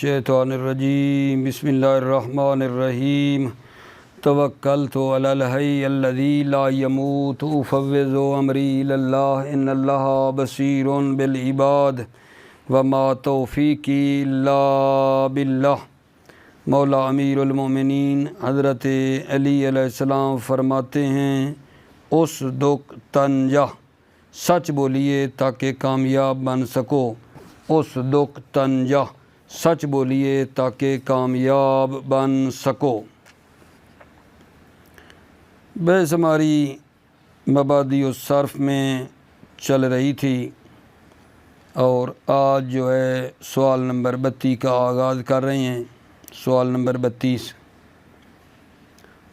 الشیطان الرجیم بسم اللہ الرحمن الرحیم توکلت علی الحی الذی لا یموت افوض امری الی اللہ ان اللہ بصیر بالعباد وما توفیقی الا باللہ۔ مولا امیر المومنین حضرت علی علیہ السلام فرماتے ہیں اس دکھ تنجا سچ بولیے تاکہ کامیاب بن سکو، اس دکھ تنجا سچ بولیے تاکہ کامیاب بن سکو۔ بحث ہماری مبادی الصرف میں چل رہی تھی اور آج جو ہے سوال نمبر 32 کا آغاز کر رہے ہیں۔ سوال نمبر 32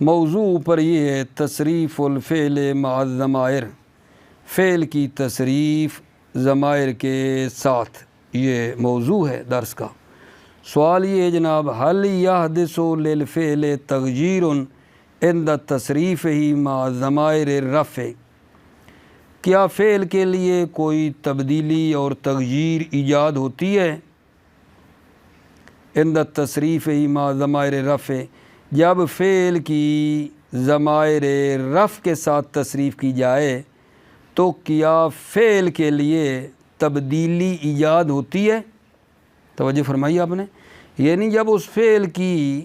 موضوع پر یہ ہے تصریف الفعل مع الضمائر، فعل کی تصریف ضمائر کے ساتھ، یہ موضوع ہے درس کا۔ سوال یہ ہے جناب، هل يحدث للفعل تغییر عند تصریفہ مع ضمائر الرفع، کیا فعل کے لیے کوئی تبدیلی اور تغییر ایجاد ہوتی ہے؟ عند تصریفہ مع ضمائر الرفع، جب فعل کی ضمائر رفع کے ساتھ تصریف کی جائے تو کیا فعل کے لیے تبدیلی ایجاد ہوتی ہے؟ توجہ فرمائی آپ نے، یعنی جب اس فعل کی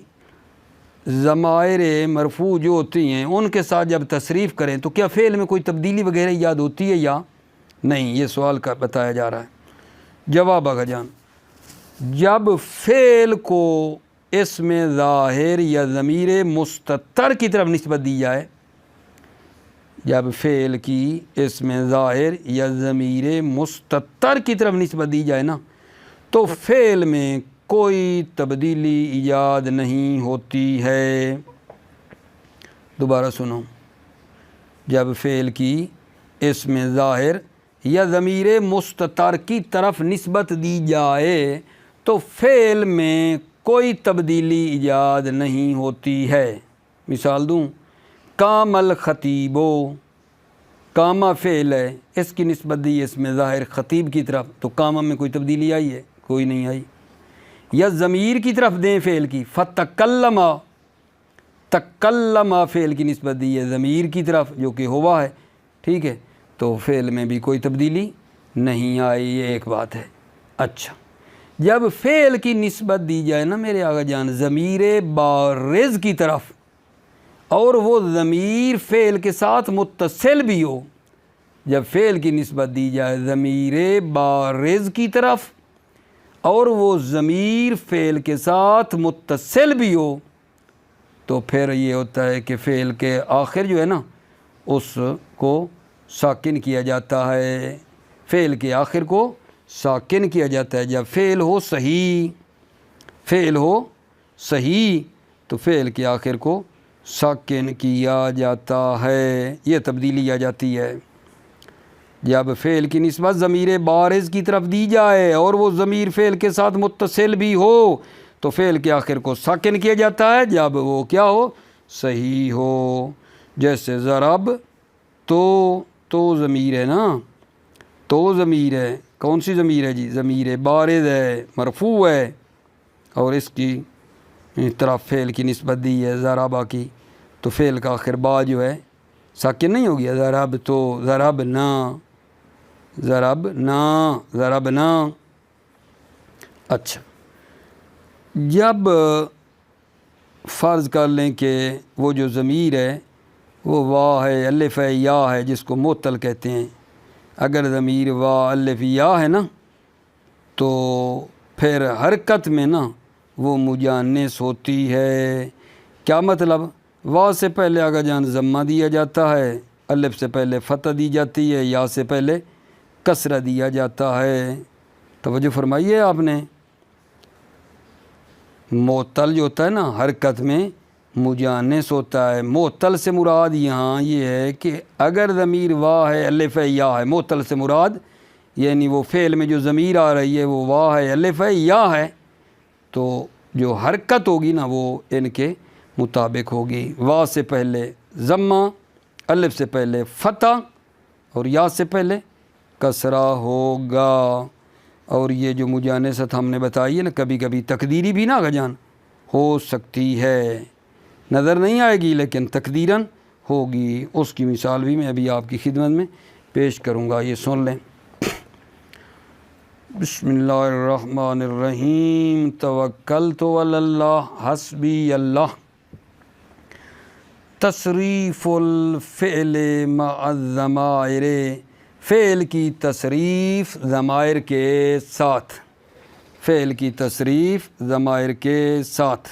ضمائر مرفوع جو ہوتی ہیں ان کے ساتھ جب تصریف کریں تو کیا فعل میں کوئی تبدیلی وغیرہ ایجاد ہوتی ہے یا نہیں؟ یہ سوال کا بتایا جا رہا ہے۔ جواب آگا جان، جب فعل کو اسم ظاہر یا ضمیر مستتر کی طرف نسبت دی جائے، جب فعل کی اسم ظاہر یا ضمیر مستتر کی طرف نسبت دی جائے نا تو فعل میں کوئی تبدیلی ایجاد نہیں ہوتی ہے۔ دوبارہ سنو، جب فعل کی اسم ظاہر یا ضمیر مستتر کی طرف نسبت دی جائے تو فعل میں کوئی تبدیلی ایجاد نہیں ہوتی ہے۔ مثال دوں، قام الخطیبو، قامہ فعل ہے، اس کی نسبت دی اسم ظاہر خطیب کی طرف تو قامہ میں کوئی تبدیلی آئی ہے؟ کوئی نہیں آئی۔ یا ضمیر کی طرف دیں فعل کی، فتکلم، تکلم فعل کی نسبت دی ہے ضمیر کی طرف جو کہ ہوا ہے، ٹھیک ہے، تو فعل میں بھی کوئی تبدیلی نہیں آئی، یہ ایک بات ہے۔ اچھا، جب فعل کی نسبت دی جائے نا میرے آقا جان ضمیر بارز کی طرف اور وہ ضمیر فعل کے ساتھ متصل بھی ہو، جب فعل کی نسبت دی جائے ضمیر بارز کی طرف اور وہ ضمیر فعل کے ساتھ متصل بھی ہو تو پھر یہ ہوتا ہے کہ فعل کے آخر جو ہے نا اس کو ساکن کیا جاتا ہے، فعل کے آخر کو ساکن کیا جاتا ہے۔ جب فعل ہو صحیح، فعل ہو صحیح تو فعل کے آخر کو ساکن کیا جاتا ہے، یہ تبدیلی آ جاتی ہے۔ جب فعل کی نسبت ضمیر بارز کی طرف دی جائے اور وہ ضمیر فعل کے ساتھ متصل بھی ہو تو فعل کے آخر کو ساکن کیا جاتا ہے جب وہ کیا ہو؟ صحیح ہو۔ جیسے ضرب تو ضمیر ہے نا، تو ضمیر ہے، کون سی ضمیر ہے جی؟ ضمیر بارز ہے، مرفوع ہے اور اس کی طرف فعل کی نسبت دی ہے ضربہ کی تو فعل کا آخر با جو ہے ساکن نہیں ہو گیا، ضرب تو، ضرب نہ، ضرب نہ، ضرب نہ۔ اچھا، جب فرض کر لیں کہ وہ جو ضمیر ہے وہ وا ہے، الف ہے، یا ہے، جس کو معطل کہتے ہیں، اگر ضمیر وا الف یا ہے نا تو پھر حرکت میں نا وہ مجانس ہوتی ہے۔ کیا مطلب؟ وا سے پہلے آگا جان ضمہ دیا جاتا ہے، الف سے پہلے فتح دی جاتی ہے، یا سے پہلے کسرہ دیا جاتا ہے۔ توجہ فرمائیے آپ نے، معطل جو ہوتا ہے نا حرکت میں مجانس ہوتا ہے۔ معطل سے مراد یہاں یہ ہے کہ اگر ضمیر وا ہے، الف ہے، یا ہے، معطل سے مراد یعنی وہ فعل میں جو ضمیر آ رہی ہے وہ وا ہے، الف ہے، یا ہے تو جو حرکت ہوگی نا وہ ان کے مطابق ہوگی۔ وا سے پہلے ضمہ، الف سے پہلے فتح اور یا سے پہلے کسرہ ہوگا۔ اور یہ جو مجانست ہم نے بتائی ہے نا کبھی کبھی تقدیری بھی نا جان ہو سکتی ہے، نظر نہیں آئے گی لیکن تقدیراً ہوگی، اس کی مثال بھی میں ابھی آپ کی خدمت میں پیش کروں گا، یہ سن لیں۔ بسم اللہ الرحمن الرحیم، توکلت علی اللہ حسبی اللہ، تصریف الفعل مع الضمائر، فعل کی تصریف ضمائر کے ساتھ، فعل کی تصریف ضمائر کے ساتھ۔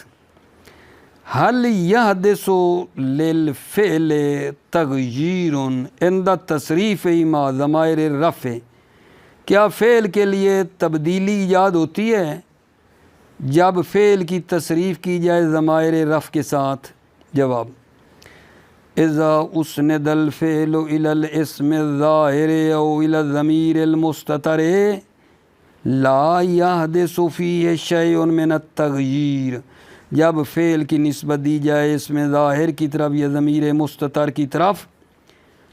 حل یحدث للفعل تغییر عند تصریف مع ضمائر الرفع، کیا فعل کے لیے تبدیلی ایجاد ہوتی ہے جب فعل کی تصریف کی جائے ضمائر رفع کے ساتھ؟ جواب، اذا اسند الفعل الى الاسم الظاہر او الى الضمیر المستتر لا یحدث فیہ شیء من التغییر، جب فعل کی نسبت دی جائے اسم ظاہر کی طرف یا ضمیر مستتر کی طرف،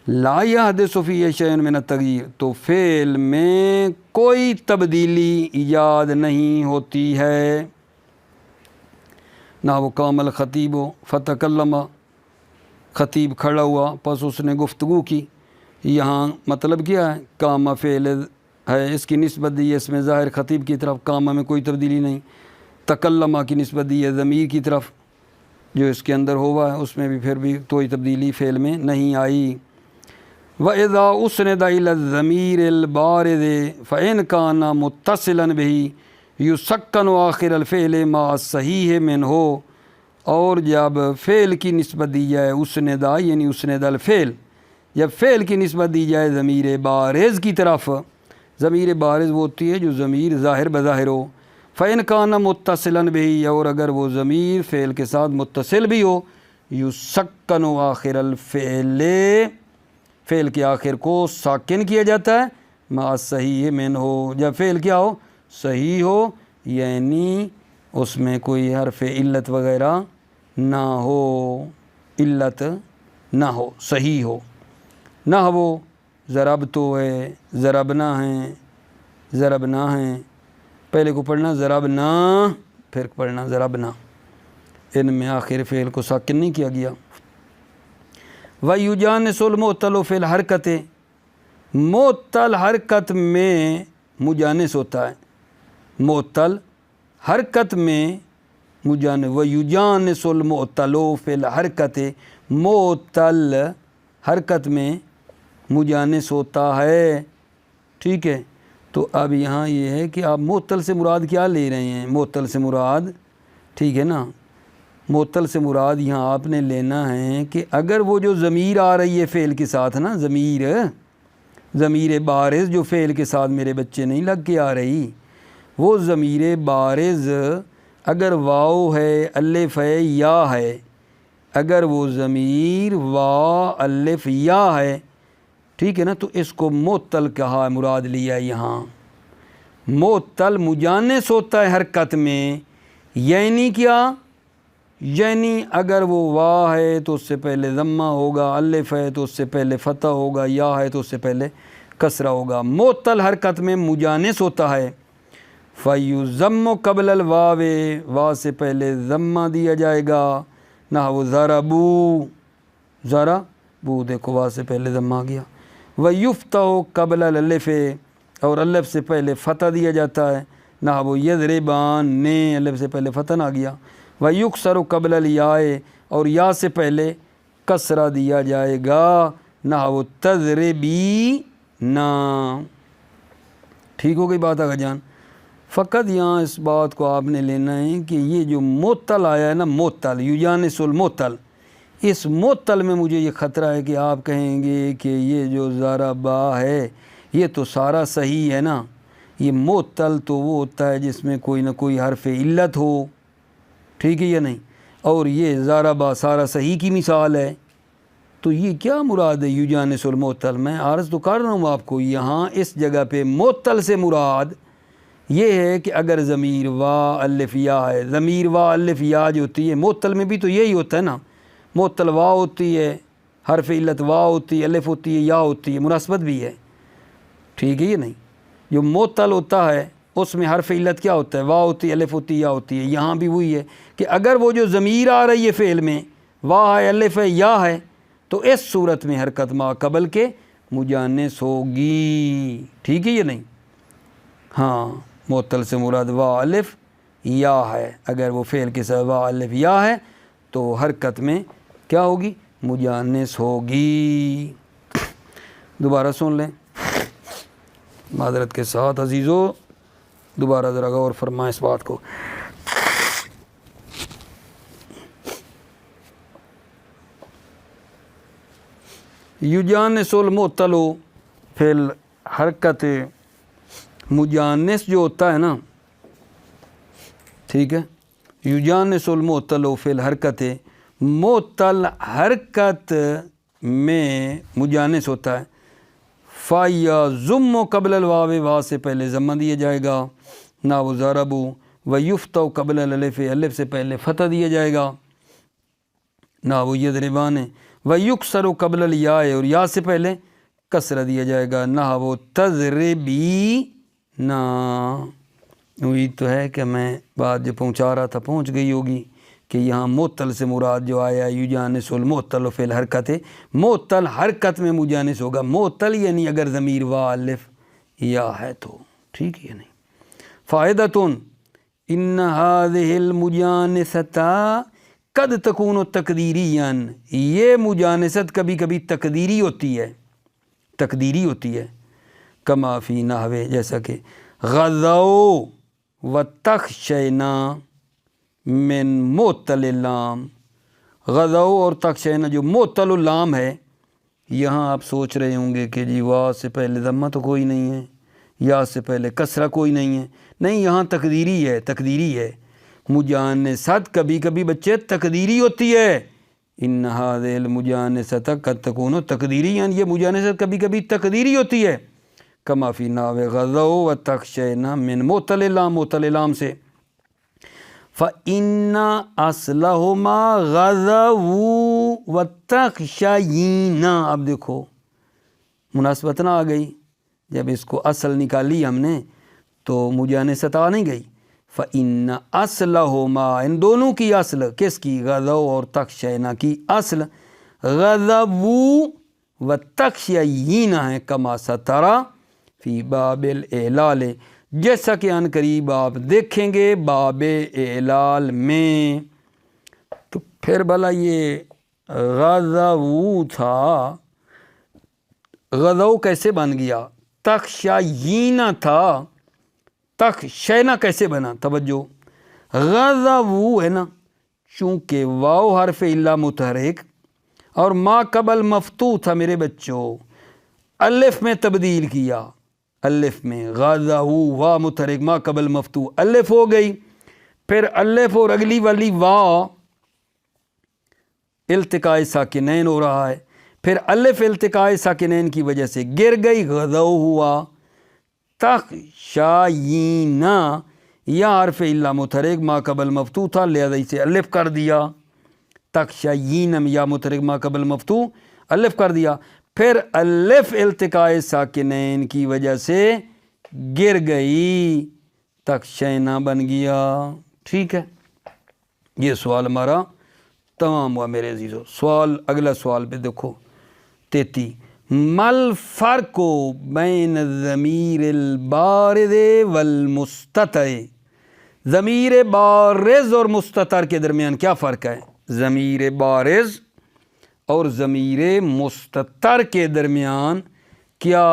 لا یحدث فیہ شیء من التغییر، تو فعل میں کوئی تبدیلی ایجاد نہیں ہوتی ہے۔ نحو قام الخطیب فتکلم، خطیب کھڑا ہوا پس اس نے گفتگو کی، یہاں مطلب کیا ہے؟ قام فعل ہے، اس کی نسبت دی ہے اسم ظاہر خطیب کی طرف، قام میں کوئی تبدیلی نہیں، تکلمہ کی نسبت دی ہے ضمیر کی طرف جو اس کے اندر ہوا ہے، اس میں بھی پھر بھی کوئی تبدیلی فعل میں نہیں آئی۔ وَإِذَا أُسْنِدَ إِلَى الضَّمِيرِ الْبَارِزِ فَإِنْ كَانَ مُتَّصِلًا بِهِ يُسَكَّنُ آخِرَ الْفِعْلِ مَعَ الصَّحِيحِ مِنْهُ، اور جب فعل کی نسبت دی جائے اسندا یعنی اسند الفعل، جب فعل کی نسبت دی جائے ضمیر بارز کی طرف، ضمیر بارز وہ ہوتی ہے جو ضمیر ظاہر بظاہر ہو، فَإِنْ كَانَ مُتَّصِلًا بِهِ، اور اگر وہ ضمیر فعل کے ساتھ متصل بھی ہو، يُسَكَّنُ آخِرَ الْفِعْلِ، فعل کے آخر کو ساکن کیا جاتا ہے، مع صحیح من ہو، جب فعل کیا ہو؟ صحیح ہو، یعنی اس میں کوئی حرف علت وغیرہ نہ ہو، علت نہ ہو، صحیح ہو۔ نہ وہ ضربتو ہے، ضربنا ہیں، ضربنا ہیں، پہلے کو پڑھنا ضربنا پھر پڑھنا ضربنا، ان میں آخر فعل کو ساکن نہیں کیا گیا۔ وَيُجَانِسُ الْمُعْتَلُ فِي الْحَرْكَةِ، معتل حرکت میں مجانس ہوتا ہے، معتل حرکت میں مجانس، وَيُجَانِسُ الْمُعْتَلُ فِي الْحَرْكَةِ، معتل حرکت میں مجانس ہوتا ہے، ٹھیک ہے۔ تو اب یہاں یہ ہے کہ آپ معتل سے مراد کیا لے رہے ہیں؟ معتل سے مراد، ٹھیک ہے نا، معتل سے مراد یہاں آپ نے لینا ہے کہ اگر وہ جو ضمیر آ رہی ہے فعل کے ساتھ نا، ضمیر بارز جو فعل کے ساتھ میرے بچے نہیں لگ کے آ رہی، وہ ضمیر بارز اگر واو ہے، الف ہے، یا ہے، اگر وہ ضمیر وا الف یا ہے، ٹھیک ہے نا، تو اس کو معتل کہا، مراد لیا یہاں۔ معتل مجانس ہوتا ہے حرکت میں، یعنی کیا؟ یعنی اگر وہ وا ہے تو اس سے پہلے ضمہ ہوگا، الف ہے تو اس سے پہلے فتح ہوگا، یا ہے تو اس سے پہلے کسرہ ہوگا۔ معتل حرکت میں مجانس ہوتا ہے، فَيُضَمُّ قبل الواو، وا سے پہلے ضمہ دیا جائے گا، نحو ضربو، ضربو، دیکھو وا سے پہلے ضمہ آ گیا۔ وَيُفْتَحُ قبل الالف، اور الف سے پہلے فتح دیا جاتا ہے، نحو یضربان، الف سے پہلے فتح نہ آ گیا۔ وَيُكْسَرُ قبل الياء، اور یا سے پہلے کسرہ دیا جائے گا، نحو تضربین، ٹھیک ہو گئی بات آگا جان۔ فقط یہاں اس بات کو آپ نے لینا ہے کہ یہ جو معتل آیا ہے نا، معتل، یجانس المعتل، اس معتل میں مجھے یہ خطرہ ہے کہ آپ کہیں گے کہ یہ جو ضربا ہے یہ تو سارا صحیح ہے نا، یہ معتل تو وہ ہوتا ہے جس میں کوئی نہ کوئی حرف علت ہو، ٹھیک ہے یا نہیں، اور یہ ضربا سارا صحیح کی مثال ہے، تو یہ کیا مراد ہے یجانس المعتل؟ میں عرض تو کر رہا ہوں آپ کو، یہاں اس جگہ پہ معتل سے مراد یہ ہے کہ اگر ضمیر وا الف یا ہے، ضمیر وا الف یا جو ہوتی ہے معتل میں بھی تو یہی ہوتا ہے نا، معتل وا ہوتی ہے، حرف علت وا ہوتی ہے، الف ہوتی ہے، یا ہوتی ہے، مناسبت بھی ہے، ٹھیک ہے یہ نہیں، جو معتل ہوتا ہے اس میں حرف علت کیا ہوتا ہے؟ واو ہوتی ہے، الف ہوتی ہے، یا ہوتی ہے۔ یہاں بھی وہی ہے کہ اگر وہ جو ضمیر آ رہی ہے فعل میں واو ہے، الف ہے، یا ہے، تو اس صورت میں حرکت ما قبل کے مجانس ہوگی، ٹھیک ہے یا نہیں؟ ہاں، معطل سے مراد واو الف یا ہے، اگر وہ فعل کے ساتھ واو الف یا ہے تو حرکت میں کیا ہوگی؟ مجانس ہوگی۔ دوبارہ سن لیں معذرت کے ساتھ عزیزو، دوبارہ ذرا غور فرمائیں اس بات کو۔ یجانس المعطل فی الحرکت، مجانس جو ہوتا ہے نا، ٹھیک ہے، یجانس المعطل فی الحرکت، معطل حرکت میں مجانس ہوتا ہے، فایا ضم قبل الواو، واو سے پہلے ضمہ دیا جائے گا، نا وہ ضرب و یفتح قبل الالف، الف سے پہلے فتح دیا جائے گا، نا وہ یضربان و یکسر قبل الیا، اور یا سے پہلے کسرہ دیا جائے گا، نہ وہ تضربی نا۔ امید تو ہے کہ میں بات جو پہنچا رہا تھا پہنچ گئی ہوگی کہ یہاں معطل سے مراد جو آیا یجانس المعطل فی الحرکت، معطل حرکت میں مجانس ہوگا، معطل یعنی اگر ضمیر واو الف یا ہے تو، ٹھیک ہے نہیں؟ فائدۃ ان هذه المجانسۃ قد تکون تقدیریا، یہ مجانست کبھی کبھی تقدیری ہوتی ہے، تقدیری ہوتی ہے، کما فی نحو، جیسا کہ غزوا وتخشینا من معطل اللام، غزوا اور تخشینا جو معطل اللام ہے، یہاں آپ سوچ رہے ہوں گے کہ جی واو سے پہلے ضمہ تو کوئی نہیں ہے، یا سے پہلے کسرہ کوئی نہیں ہے، نہیں، یہاں تقدیری ہے، تقدیری ہے، مجانست کبھی کبھی بچے تقدیری ہوتی ہے، ان هذه المجانست قد تکون تقدیری، یعنی یہ مجانست کبھی کبھی تقدیری ہوتی ہے، کما فی نحو غزوا وتخشینا من معطل اللام، معطل اللام سے، فَإِنَّ أَصْلَهُمَا غَزَوُوا وَتَخْشَيِينَ۔ اب دیکھو مناسبت نہ آ گئی، جب اس کو اصل نکالی ہم نے تو مجانست آ نہیں گئی۔ فَإِنَّ أَصْلَهُمَا، ان دونوں کی اصل، کس کی؟ غزوا اور تخشینا کی اصل غزووا وتخشیین ہے، کما سترى فی باب الاعلال، جیسا کہ ان قریب آپ دیکھیں گے باب اعلال میں۔ تو پھر بھلا یہ غزووا تھا، غزو کیسے بن گیا؟ تخشیین تھا، تخشینا کیسے بنا؟ توجہ، غزووا ہے نا، چونکہ واو حرف الا متحرک اور ما قبل مفتوح تھا میرے بچوں، الف میں تبدیل کیا، الف میں غزووا، واو متحرک ما قبل مفتوح الف ہو گئی، پھر الف اور اگلی والی واو التقاء ساکنین ہو رہا ہے، پھر الف التقاء ساکنین کی وجہ سے گر گئی، غزو ہوا، تخشیین، یا حرف الا متحرک ما قبل مفتوح تھا لہذا اسے الف کر دیا، تخشیین یا متحرک ما قبل مفتوح الف کر دیا، پھر الف التقاء ساکنین کی وجہ سے گر گئی، تخشینا بن گیا، ٹھیک ہے؟ یہ سوال ہمارا تمام ہوا میرے عزیزو۔ سوال، اگلا سوال پہ دیکھو 33، مل فرق بین الضمیر البارز والمستتر، ضمیر بارز اور مستتر کے درمیان کیا فرق ہے؟ ضمیر بارز اور ضمیر مستتر کے درمیان کیا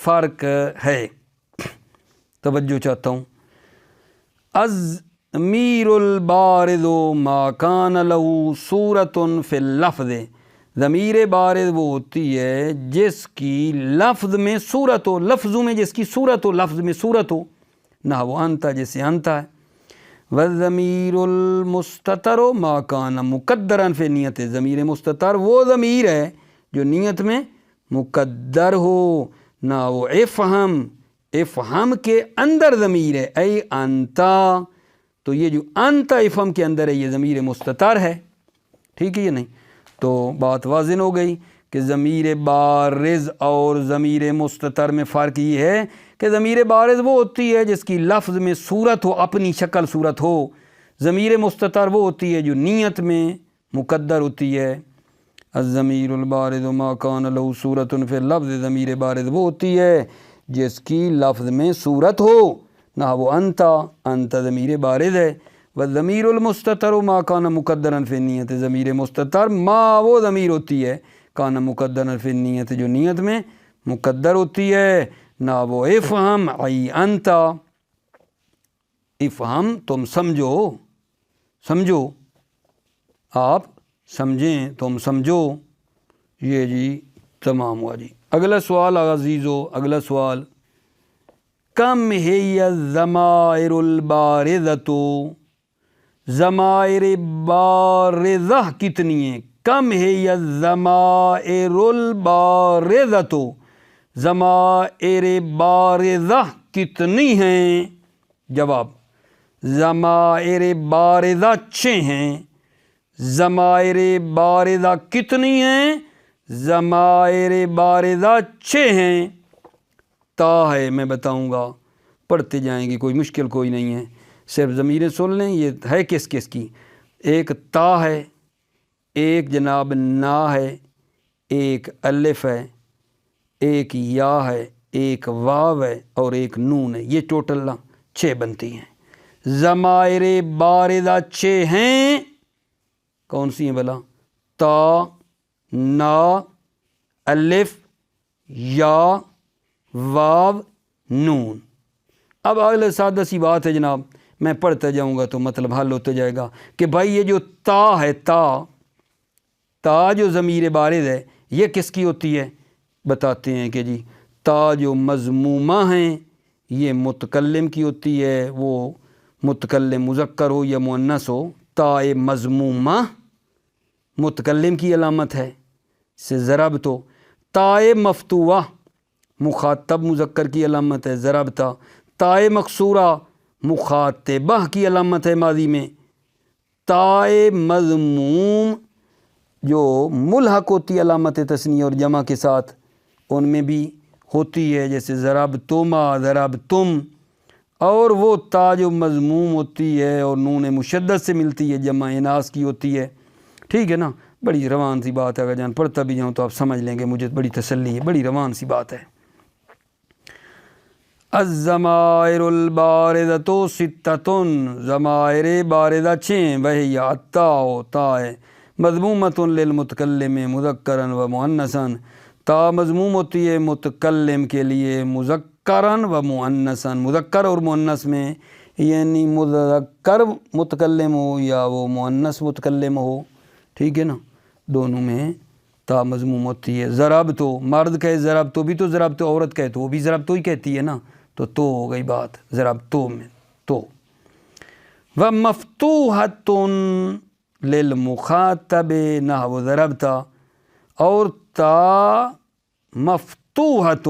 فرق ہے؟ توجہ چاہتا ہوں۔ الضمیر البارز ما کان له صورت فی اللفظ، ضمیر بارز وہ ہوتی ہے جس کی لفظ میں صورت ہو، لفظوں میں جس کی صورت ہو، لفظ میں صورت ہو، نہ وہ انتا جیسے انتا ہے، والضمیر المستتر ما کان مقدرا فی نیت، ضمیر مستتر وہ ضمیر ہے جو نیت میں مقدر ہو، نہ وہ افہم، افہم کے اندر ضمیر ہے، اے انتا، تو یہ جو انتا افہم کے اندر ہے یہ ضمیر مستتر ہے، ٹھیک ہے یا نہیں؟ تو بات واضح ہو گئی کہ ضمیر بارز اور ضمیر مستتر میں فرق یہ ہے کہ ضمیر بارز وہ ہوتی ہے جس کی لفظ میں صورت ہو، اپنی شکل صورت ہو. ضمیر مستتر وہ ہوتی ہے جو نیت میں مقدر ہوتی ہے. الضمیر البارز ما کان لہ صورت فی اللفظ، ضمیر بارز وہ ہوتی ہے جس کی لفظ میں صورت ہو. نہ وہ انت ضمیر بارز ہے. والضمیر المستتر ما کان مقدرا فی النیت، ضمیر مستتر ما وہ ضمیر ہوتی ہے کان مقدرا فی النیت جو نیت میں مقدر ہوتی ہے. نہ وہ افہم ای انت، افہم تم سمجھو آپ سمجھیں تم سمجھو. یہ جی تمام ہوا جی. اگلا سوال عزیزو، اگلا سوال، کم ہی الضمائر البارزۃ، ضمائر بارزہ کتنی ہیں؟ کم ہے الضمائر البارزۃ، ضمائر بارزہ کتنی ہیں؟ جواب، ضمائر بارزہ 6 ہیں. ضمائر بارزہ کتنی ہیں؟ ضمائر بارزہ 6 ہیں. تا ہے، میں بتاؤں گا، پڑھتے جائیں گے، کوئی مشکل کوئی نہیں ہے، صرف ضمیریں سن لیں. یہ ہے کس کس کی؟ ایک تا ہے، ایک جناب نا ہے، ایک الف ہے، ایک یا ہے، ایک واو ہے اور ایک نون ہے. یہ ٹوٹل 6 بنتی ہیں. ضمائر بارزہ 6 ہیں. کون سی ہیں بلا؟ تا، نا، الف، یا، واو، نون. اب اگلے سادہ سی بات ہے جناب، میں پڑھتا جاؤں گا تو مطلب حل ہوتا جائے گا کہ بھائی یہ جو تا ہے، تا جو ضمیر بارز ہے یہ کس کی ہوتی ہے؟ بتاتے ہیں کہ جی تا جو مضمومہ ہیں یہ متکلم کی ہوتی ہے، وہ متکلم مذکر ہو یا مؤنث ہو. تا مضمومہ متکلم کی علامت ہے سے ضرب تو. تا مفتوحہ مخاطب مذکر کی علامت ہے ضربتا. تا مقصورہ مخاطبہ کی علامت ہے ماضی میں. تا مضموم جو ملحق ہوتی ہے علامت تثنیہ اور جمع کے ساتھ، ان میں بھی ہوتی ہے، جیسے ضربتما، ضربتم. اور وہ تا جو مضموم ہوتی ہے اور نون مشدد سے ملتی ہے، جمع اناث کی ہوتی ہے. ٹھیک ہے نا، بڑی روان سی بات ہے، اگر جان پڑھتا بھی جاؤں تو آپ سمجھ لیں گے، مجھے بڑی تسلی ہے، بڑی روان سی بات ہے. الضمائر البارزۃ 6، ضمائر بارزہ 6، وہی التاء، تا ہے، مضمومۃ للمتکلم مذکرا و مؤنثا. تا مضموم ہوتی ہے متکلم کے لیے مذکرا و مؤنثا، مذکر اور مؤنث میں، یعنی مذکر متکلم ہو یا وہ مؤنث متکلم ہو. ٹھیک ہے نا، دونوں میں تا مضموم ہوتی ہے. ضرب تو مرد کہے ضرب تو بھی تو ضرب تو، عورت کہے تو وہ بھی ضرب تو ہی کہتی ہے نا، تو ہو گئی بات ضرب تو میں تو. و مفتوحۃ للمخاطب نحو ضربتا، اور تا مفتوحۃ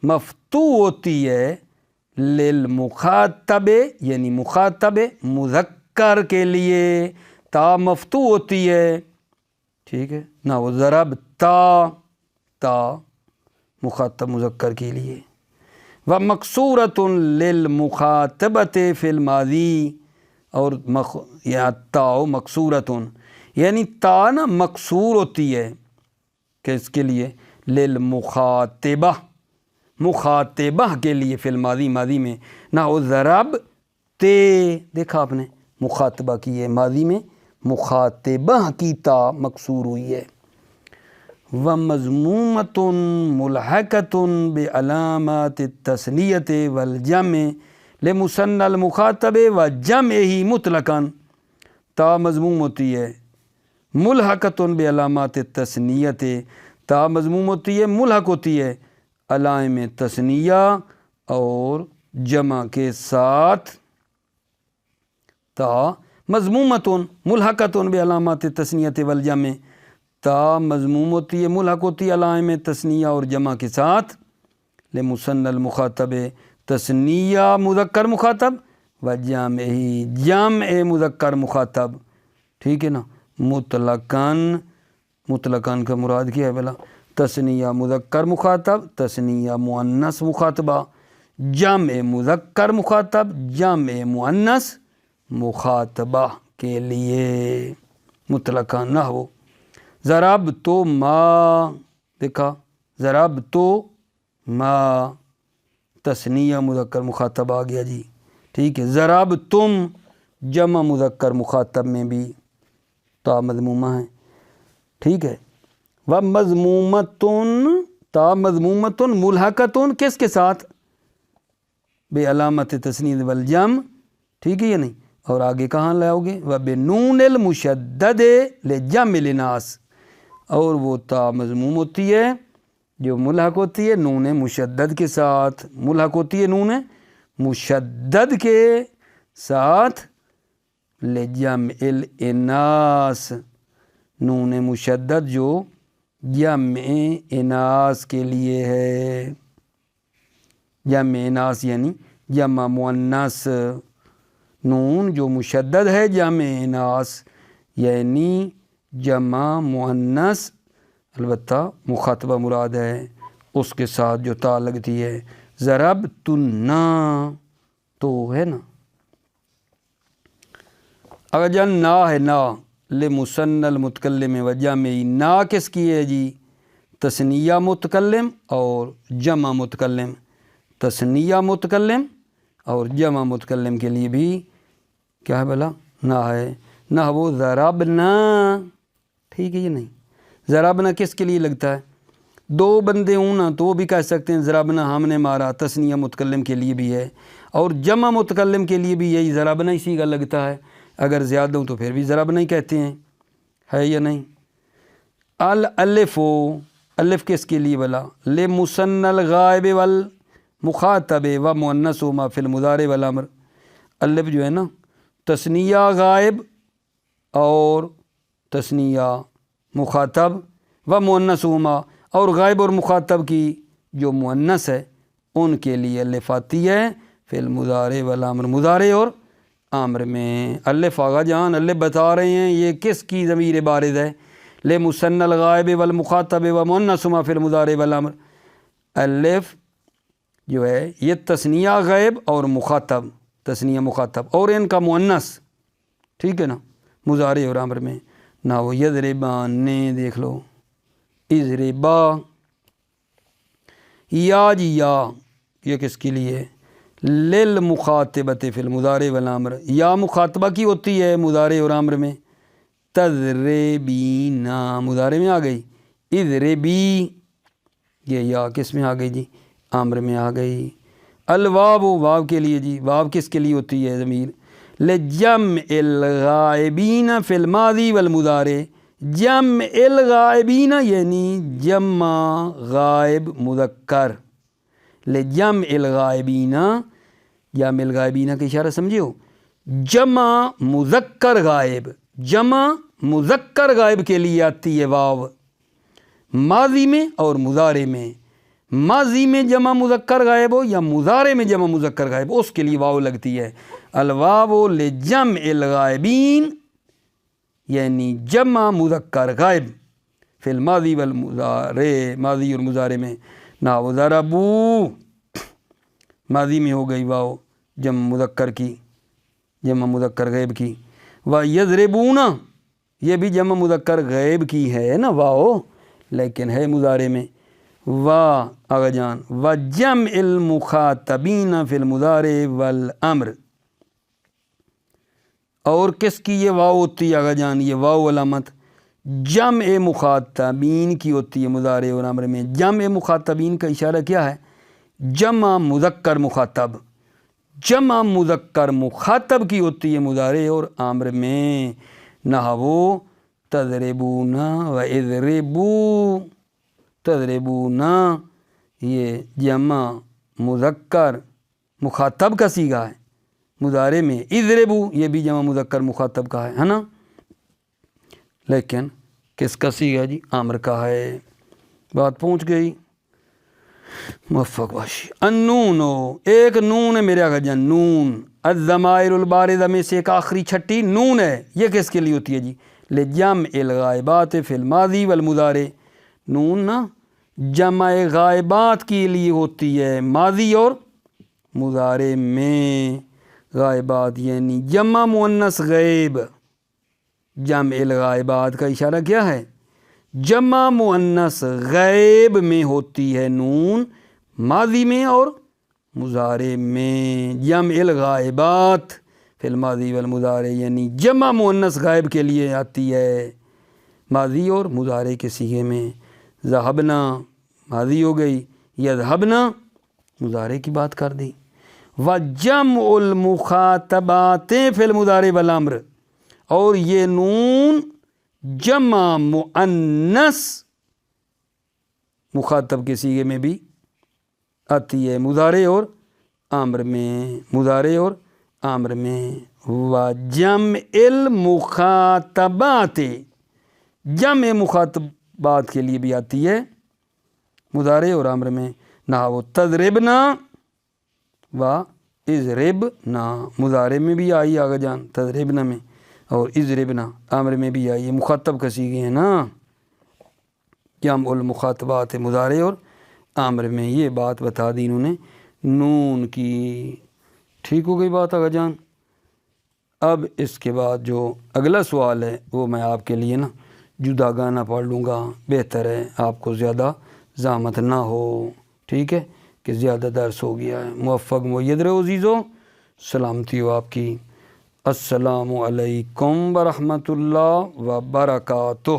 مفتوح ہوتی ہے للمخاطب یعنی مخاطب مذکر کے لیے، تا مفتوح ہوتی ہے. ٹھیک ہے نا، وہ ضرب تا مخاطب مذکر کے لیے. و مقصورۃ للمخاطبۃ فی الماضی، اور یا تا مقصورۃ یعنی تا نا مقصور ہوتی ہے کہ اس کے لیے للمخاطبہ، مخاطبہ کے لیے، فی الماضی ماضی میں. نہ وہ ضرب تے، دیکھا آپ نے مخاطبہ کی ہے، ماضی میں مخاطبہ کی تا مقصور ہوئی ہے. ومضمومۃ ملحقۃ بعلامات التثنیۃ والجمع لمثنى المخاطب وجمعہ مطلقاً. تا مضموم ہوتی ہے ملحقۃ بعلامات التثنیۃ، تا مضموم ہوتی ہے ملحق ہوتی ہے علائم تثنیہ اور جمع کے ساتھ. تا مضمومۃ ملحقۃ بعلامات التثنیۃ والجمع، تا مضموم ہوتی ہے ملحق ہوتی ہے علائم تثنیہ اور جمع کے ساتھ. لمثنى المخاطب، تثنیہ مذکر مخاطب، و جمعہ جمع مذکر مخاطب. ٹھیک ہے نا، مطلقاً کا مراد کیا ہے بلا؟ تثنیہ مذکر مخاطب، تثنیہ مؤنث مخاطبہ. جمع مذکر مخاطب جمع مؤنث مخاطبہ کے لیے مطلقاً نحو ضربت ما، دیکھا ضربت ما تثنیہ مذکر مخاطب آ گیا جی، ٹھیک ہے۔ ضربتم جمع مذکر مخاطب میں بھی تا مضمومہ ہے، ٹھیک ہے۔ و مضمومتن تا مضمومتن ملحقتن کس کے ساتھ؟ بے علامت تسنید والجمع، ٹھیک ہے یا نہیں؟ اور آگے کہاں لاؤ گے؟ و بنون المشدد لجمع الناس، اور وہ تا مضموم ہوتی ہے جو ملحق ہوتی ہے نون مشدد کے ساتھ، ملحق ہوتی ہے نون مشدد کے ساتھ لجمع الناس، نون مشدد جو جمع اناث کے لیے ہے، جمع اناث یعنی جمع مؤنث، نون جو مشدد ہے جمع اناث یعنی جمع مؤنث، البتہ مخاطبہ مراد ہے، اس کے ساتھ جو تا لگتی ہے۔ ضربتن تو ہے نا، اگر جان نا ہے نا لمثنى المتکلم و جمع، نا کس کی ہے جی؟ تثنیہ متکلم اور جمع متکلم، تثنیہ متکلم اور جمع متکلم کے لیے بھی کیا ہے بھلا؟ نا ہے۔ نہ وہ ضربنا، ٹھیک ہے یہ نہیں، ضربنا کس کے لیے لگتا ہے؟ دو بندے ہوں نا تو وہ بھی کہہ سکتے ہیں ضربنا ہم نے مارا، تثنیہ متکلم کے لیے بھی ہے، اور جمع متکلم کے لیے بھی یہی ضربنا اسی کا لگتا ہے، اگر زیادہ ہوں تو پھر بھی ضربنا ہی کہتے ہیں، ہے یا نہیں؟ الالف، الف کس کے لیے بلا؟ لمثنى الغائب والمخاطب و مؤنثهما فی المضارع والامر، الف جو ہے نا تثنیہ غائب اور تثنیہ مخاطب و مؤنثهما، اور غائب اور مخاطب کی جو مؤنث ہے ان کے لیے الف آتی ہے فی المضارع والامر، مضارع اور امر میں۔ الف آغا جان الف بتا رہے ہیں یہ کس کی ضمیر بارز ہے؟ لمثنى الغائب والمخاطب و مؤنثهما فی المضارع والامر، الف جو ہے یہ تثنیہ غائب اور مخاطب، تثنیہ مخاطب اور ان کا مؤنث، ٹھیک ہے نا، مضارع اور امر میں۔ نہ وہ یضربان نے دیکھ لو، اضربا، یا جی یا یہ کس کے لیے؟ للمخاطبۃ فی المضارع والامر، یا مخاطبہ کی ہوتی ہے مضارع اور امر میں۔ تضربینا مضارع میں آ گئی، اضربی یہ یا کس میں آ گئی جی؟ امر میں آ گئی۔ الواو، واو کے لیے جی، واو کس کے لیے ہوتی ہے ضمیر؟ لجمع الغائبین فی الماضی والمضارع، جمع الغائبین یعنی جمع غائب مذکر، لجمع الغائبین، جمع الغائبین کا اشارہ سمجھے ہو، جمع مذکر غائب، جمع مذکر غائب کے لیے آتی ہے واو، ماضی میں اور مضارع میں، ماضی میں جمع مذکر غائب ہو یا مضارع میں جمع مذکر غائب ہو اس کے لیے واو لگتی ہے۔ الواو لجمع الغائبین یعنی جمع مذکر غائب فی الماضی والمضارع، ماضی اور مضارع میں۔ نحو ضربو ماضی میں ہو گئی واو جمع مذکر کی، جمع مذکر غائب کی۔ و یضربون یہ بھی جمع مذکر غائب کی ہے نا واو، لیکن ہے مضارع میں۔ و آغا جان و جمع المخاطبین فی المضارع والامر، اور کس کی یہ واو ہوتی ہے آغا جان؟ یہ واو علامت جمع مخاطبین کی ہوتی ہے مضارع اور امر میں۔ جمع مخاطبین کا اشارہ کیا ہے؟ جمع مذکر مخاطب، جمع مذکر مخاطب کی ہوتی ہے مضارع اور امر میں۔ نحو تضربون و اضربو، تضربون یہ جمع مذکر مخاطب کا صیغہ ہے مضارع میں، اضربو یہ بھی جمع مذکر مخاطب کا ہے نا، لیکن کس کا صیغہ جی؟ امر کا ہے۔ بات پہنچ گئی، موفق باشی۔ النون، ایک نون ہے میرے آقا جان، نون الضمائر البارزہ میں سے ایک آخری چھٹی نون ہے، یہ کس کے لیے ہوتی ہے جی؟ لجمع الغائبات فی الماضی والمضارع، نون نا جمع غائبات کے لیے ہوتی ہے ماضی اور مضارع میں غائبات یعنی جمع مؤنث غیب، جمع الغائبات کا اشارہ کیا ہے؟ جمع مؤنث غیب میں ہوتی ہے نون، ماضی میں اور مضارع میں۔ جمع الغائبات فی الماضی والمضارع یعنی جمع مؤنث غائب کے لیے آتی ہے ماضی اور مضارع کے صیغے میں۔ ذہبنا ماضی ہو گئی، یذهبنا مضارع کی بات کر دی۔ وجمع المخاطبات فی المضارع والامر، اور یہ نون جمع مؤنث مخاطب کے صیغے میں بھی آتی ہے مضارع اور امر میں، مضارع اور امر میں۔ وجمع المخاطبات، جمع مخاطبات کے لیے بھی آتی ہے مضارع اور امر میں۔ نحو تضربنا و اضربنا، مضارع میں بھی آئی آگا جان تضربنا میں، اور اضربنا امر میں بھی آئی ہے، مخاطب کا صیغے ہیں نا۔ جمع المخاطبات مضارع اور امر میں، یہ بات بتا دی انہوں نے نون کی۔ ٹھیک ہو گئی بات آگا جان۔ اب اس کے بعد جو اگلا سوال ہے وہ میں آپ کے لیے نا جدا گانا پڑھ لوں گا، بہتر ہے آپ کو زیادہ زحمت نہ ہو، ٹھیک ہے کہ زیادہ درس ہو گیا ہے۔ موفق مؤید رہو عزیزو، سلامتی ہو آپ کی۔ السلام علیکم ورحمۃ اللہ وبرکاتہ۔